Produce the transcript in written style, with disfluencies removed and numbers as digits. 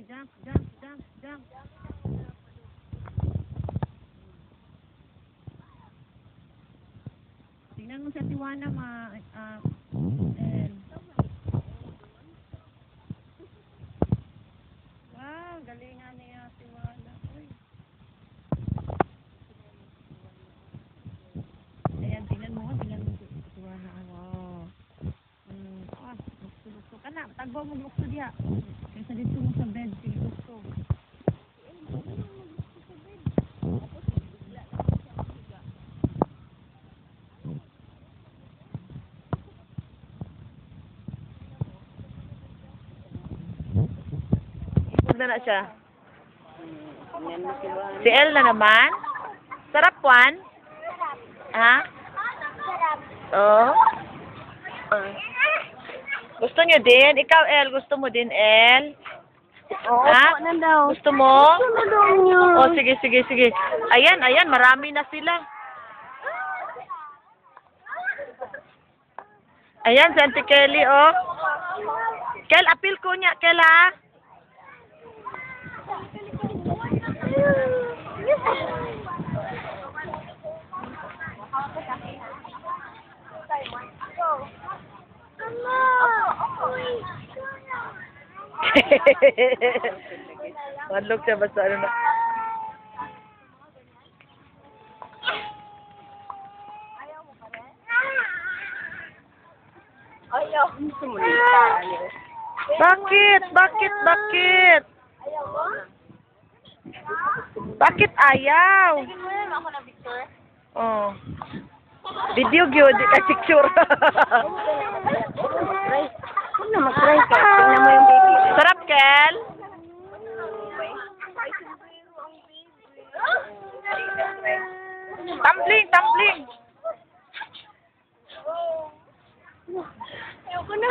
jump, jump, jump, jump. Tingnan mo sa Tiwana, wow, galingan niya Tiwana. Uy. Ayan, tingnan mo si Tiwana. Wow. Gusto ka na. Tagbo mo gusto diya. Kaysa dito mo sa bed, sige gusto. Na siya. Si El na naman. Sarap, Juan? Ha? Oh. Gusto niyo din? Ikaw, El, gusto mo din, El? Ha? Gusto mo? Oh, sige, sige, sige. Ayan, ayan, marami na sila. Ayan, si Auntie Kelly, oh. Kel, apil ko niya, Kel, ha? Madlog siya basta ano na. Ayaw. Bakit? Bakit? Bakit? Bakit ayaw? Sige mo yan ako na picture. Oh. Video gyud di ka picture. Huwag na mag-try ka. Tingnan mo yung baby. Sarap, Kel? Tumbling, tumbling. Ayoko na.